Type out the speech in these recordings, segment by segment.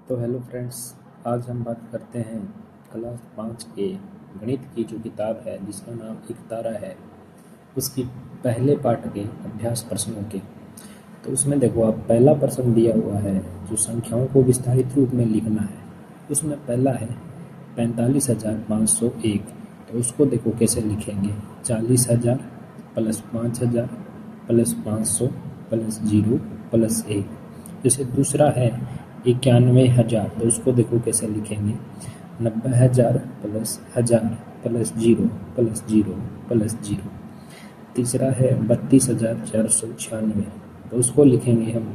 तो hello friends, आज हम बात करते हैं क्लास 5 के गणित की जो किताब है जिसका नाम एक तारा है, उसकी पहले पाठ के अभ्यास प्रश्नों के। तो उसमें देखो, आप पहला प्रश्न दिया हुआ है जो संख्याओं को विस्तारित रूप में लिखना है। उसमें पहला है 45,501। तो उसको देखो कैसे लिखेंगे। 40,000 प्लस 5,000 प्लस 500 प्लस 0 प्लस 1। जैसे दूसरा है 91,000। तो उसको देखो कैसे लिखेंगे। 90,000 प्लस 1000 प्लस 0 प्लस 0 प्लस 0। तीसरा है 32,496। तो उसको लिखेंगे हम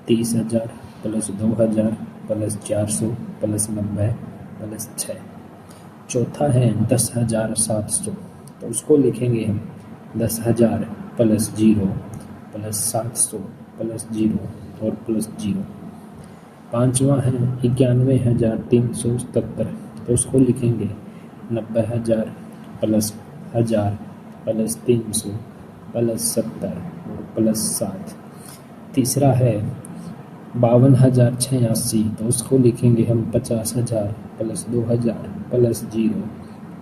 30,000 प्लस 2,000 प्लस 400 प्लस 90 प्लस 6। चौथा है 10,700। तो उसको लिखेंगे हम 10,000 प्लस 0 प्लस 700 प्लस 0 और प्लस 0। पाँचवा है 91,377। तो उसको लिखेंगे 90,000 प्लस 1000 प्लस 300 प्लस 70 और प्लस 7। तीसरा है 52,086। तो उसको लिखेंगे हम 50,000 प्लस 2,000 प्लस 0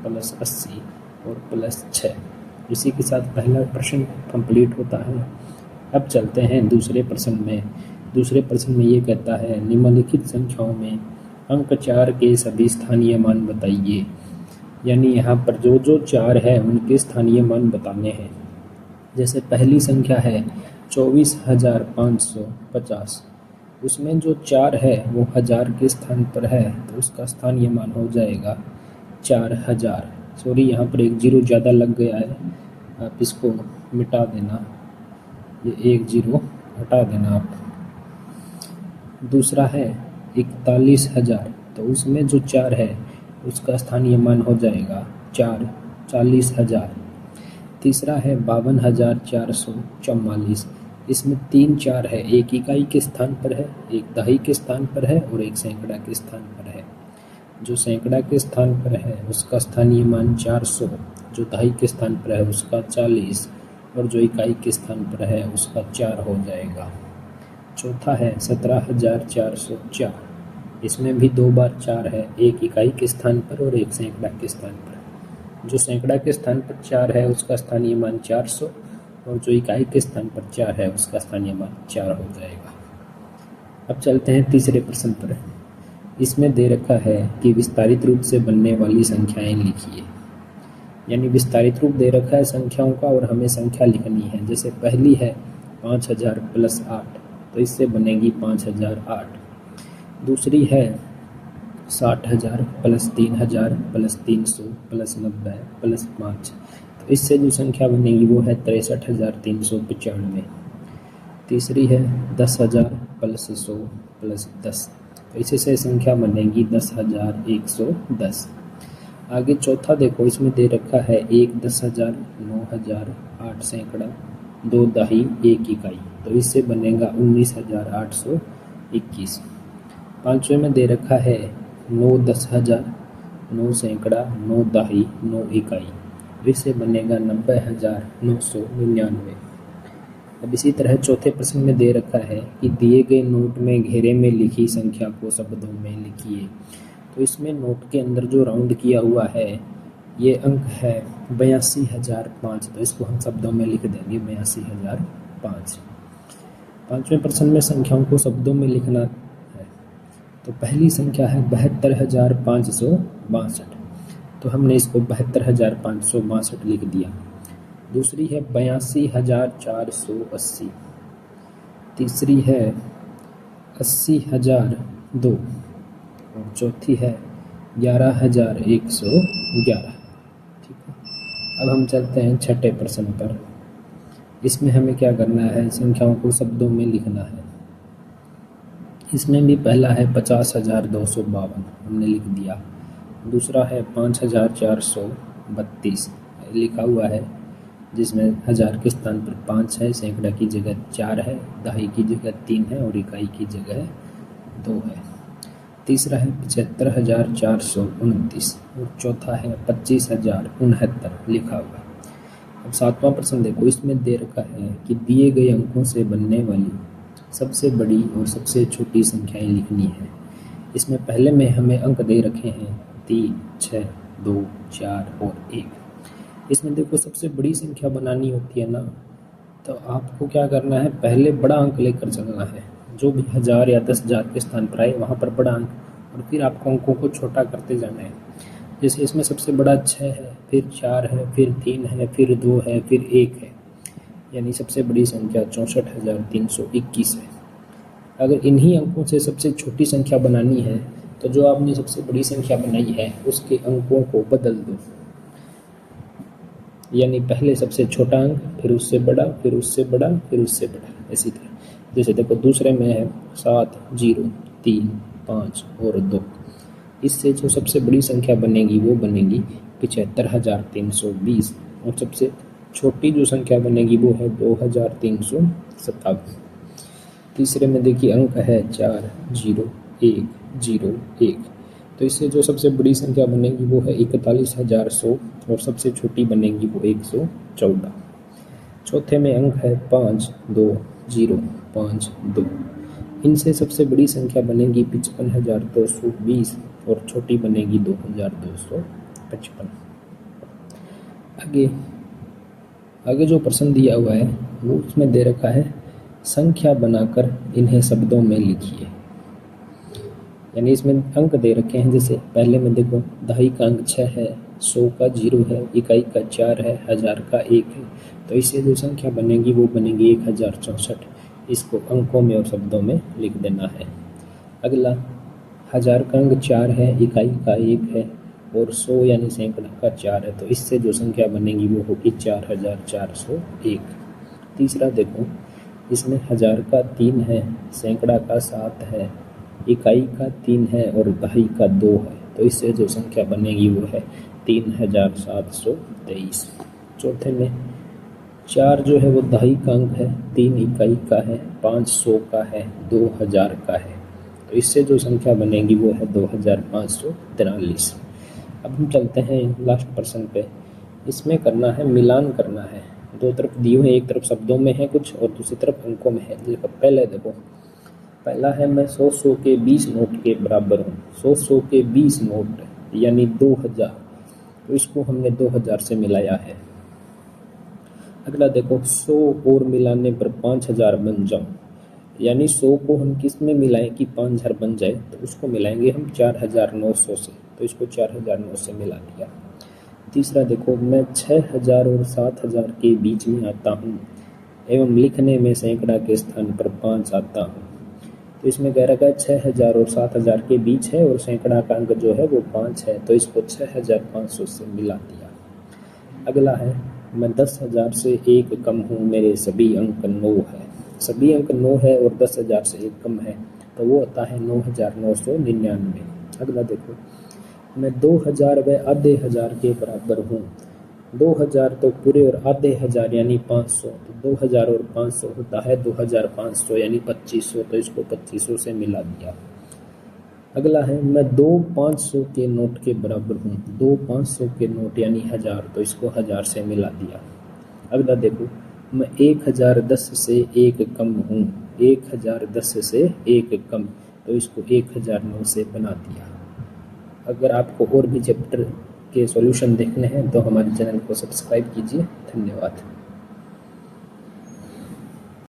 प्लस 80 और प्लस 6। इसी के साथ पहला प्रश्न कंप्लीट होता है। अब चलते हैं दूसरे प्रश्न में। दूसरे प्रश्न में ये कहता है निम्नलिखित संख्याओं में अंक 4 के सभी स्थानीय मान बताइए। यानी यहाँ पर जो जो 4 है उनके स्थानीय मान बताने हैं। जैसे पहली संख्या है 24,550। उसमें जो 4 है वो 1000 के स्थान पर है, तो उसका स्थानीय मान हो जाएगा 4000। सॉरी, यहाँ पर एक जीरो ज़्यादा लग गया है, आप इसको मिटा देना, ये एक जीरो हटा देना आप। दूसरा है 41,000। तो उसमें जो 4 है उसका स्थानीय मान हो जाएगा 40,000। तीसरा है 52,444। इसमें 3 4 है, एक इकाई के स्थान पर है, एक दहाई के स्थान पर है और एक सैकड़ा के स्थान पर है। जो सैकड़ा के स्थान पर है उसका स्थानीय मान 400, जो दहाई के स्थान पर है उसका 40 और जो इकाई के स्थान पर है उसका 4 हो जाएगा। चौथा है 17,404। इसमें भी 2 बार 4 है, एक इकाई के स्थान पर और एक सैकड़ा के स्थान पर। जो सैकड़ा के स्थान पर 4 है उसका स्थानीय मान 400 और जो इकाई के स्थान पर 4 है उसका स्थानीय मान 4 हो जाएगा। अब चलते हैं तीसरे प्रश्न पर। इसमें दे रखा है कि विस्तारित रूप से बनने वाली संख्याएं लिखिए। यानी विस्तारित रूप दे रखा है संख्याओं का और हमें संख्या लिखनी है। जैसे पहली है 5,000 प्लस 8। तो इससे बनेगी 5,008। दूसरी है 60,000 प्लस 3,000 प्लस 300 प्लस 90 प्लस 5। तो इससे जो संख्या बनेगी वो है 63,395। तीसरी है 10,000 प्लस 100 प्लस 10। तो इससे संख्या बनेगी 10,110। आगे चौथा देखो, इसमें दे रखा है 1 10,000 9,000 8 सैकड़ा 2 दहाई 1 इकाई। तो इससे बनेगा 19,821। पाँचवें में दे रखा है 9 10,000 9 सैकड़ा 9 दहाई 9 इकाई। तो इससे बनेगा 90,999। अब इसी तरह चौथे प्रश्न में दे रखा है कि दिए गए नोट में घेरे में लिखी संख्या को शब्दों में लिखिए। तो इसमें नोट के अंदर जो राउंड किया हुआ है ये अंक है 82,005। तो इसको हम शब्दों में लिख देंगे 82,005। पाँचवें प्रश्न में संख्याओं को शब्दों में लिखना है। तो पहली संख्या है 72,562। तो हमने इसको 72,562 लिख दिया। दूसरी है 82,480। तीसरी है 80,002 और चौथी है 11,111। ठीक है। अब हम चलते हैं छठे प्रश्न पर। इसमें हमें क्या करना है, संख्याओं को शब्दों में लिखना है। इसमें भी पहला है 50,252, हमने लिख दिया। दूसरा है 5,432 लिखा हुआ है, जिसमें 1000 के स्थान पर 5 है, सैकड़ा की जगह 4 है, दहाई की जगह 3 है और इकाई की जगह 2 है। तीसरा है 75,429 और चौथा है 25,069 लिखा हुआ है। अब सातवां प्रश्न देखो, इसमें दे रखा है कि दिए गए अंकों से बनने वाली सबसे बड़ी और सबसे छोटी संख्याएं लिखनी है। इसमें पहले में हमें अंक दे रखे हैं 3, 6, 2, 4 और 1। इसमें देखो सबसे बड़ी संख्या बनानी होती है ना, तो आपको क्या करना है, पहले बड़ा अंक लेकर चलना है। जो भी 1000 या 10,000 के स्थान पर आए वहाँ पर बड़ा अंक, और फिर आपको अंकों को छोटा करते जाना है। जैसे इसमें सबसे बड़ा 6 है, फिर 4 है, फिर 3 है, फिर 2 है, फिर 1 है, यानी सबसे बड़ी संख्या 64,321 है। अगर इन्हीं अंकों से सबसे छोटी संख्या बनानी है तो जो आपने सबसे बड़ी संख्या बनाई है उसके अंकों को बदल दो, यानी पहले सबसे छोटा अंक, फिर उससे बड़ा, फिर उससे बड़ा, फिर उससे बड़ा, इसी तरह। जैसे देखो दूसरे में है 7, 0, 3, 5 और 2। इससे जो सबसे बड़ी संख्या बनेगी वो बनेगी 75,320, और सबसे छोटी जो संख्या बनेगी वो है 2,357। तीसरे में देखिए अंक है 4, 0, 1, 0, 1। तो इससे जो सबसे बड़ी संख्या बनेगी वो है 41,100, और सबसे छोटी बनेगी वो 114। चौथे में अंक है 5, 2, 0, 5, 2। इनसे सबसे बड़ी संख्या बनेगी 55,220, और छोटी बनेगी 2,255। आगे जो प्रश्न दिया हुआ है वो उसमें दे रखा है संख्या बनाकर इन्हें शब्दों में लिखिए। यानी इसमें अंक दे रखे हैं, जैसे पहले में देखो दहाई का अंक 6 है, 100 का 0 है, इकाई का 4 है, 1000 का 1 है। तो इससे जो संख्या बनेगी वो बनेगी 1064। इसको अंकों में और शब्दों में लिख देना है। अगला 1000 का अंक 4 है, इकाई का 1 है, और 100 यानी सैकड़ा का 4 है। तो इससे जो संख्या बनेगी वो होगी 4401। तीसरा देखो इसमें 1000 का 3 है, सैकड़ा का 7 है, इकाई का 3 है और दहाई का 2 है। तो इससे जो संख्या बनेगी वो है 3723। चौथे में 4 जो है वो दहाई का अंक है, 3 इकाई का है, 500 का है, 2000 का है। तो इससे जो संख्या बनेगी वो है 2543। अब हम चलते हैं लास्ट प्रश्न पे। इसमें करना है मिलान करना है। दो तरफ दिए हुए, एक तरफ शब्दों में है कुछ और दूसरी तरफ अंकों में है। देखो पहले देखो, पहला है मैं 100 के 20 नोट के बराबर हूँ। 100 के 20 नोट यानी 2000, तो इसको हमने 2000 से मिलाया है। अगला देखो 100 और मिलाने पर 5000 बन जाऊँ, यानी 100 को हम किस में मिलाएं कि 5000 बन जाए, तो उसको मिलाएंगे हम 4900 से। तो इसको 4009 से मिला दिया। तीसरा देखो मैं 6000 और 7000 के बीच में आता हूँ एवं लिखने में सैकड़ा के स्थान पर 5 आता हूँ। तो इसमें कह रखा है 6000 और 7000 के बीच है और सैकड़ा का अंक जो है वो 5 है, तो इसको 6500 से मिला दिया। अगला है मैं 10,000 से 1 कम हूँ, मेरे सभी अंक 9 है। सभी अंक 9 है और 10,000 से 1 कम है, तो वो आता है 9999। अगला देखो मैं 2000 व आधे हजार के बराबर हूँ। 2000 तो पूरे और आधे हजार यानी 500, तो 2000 और 500 होता है 2500 यानी 2500, तो इसको 2500 से मिला दिया। अगला है मैं 2 500 के नोट के बराबर हूँ। 2 500 के नोट यानी 1000, तो इसको 1000 से मिला दिया। अगला देखो मैं 1010 से 1 कम हूँ। 1010 से 1 कम, तो इसको 1009 से बना दिया। अगर आपको और भी चैप्टर के सॉल्यूशन देखने हैं तो हमारे चैनल को सब्सक्राइब कीजिए। धन्यवाद।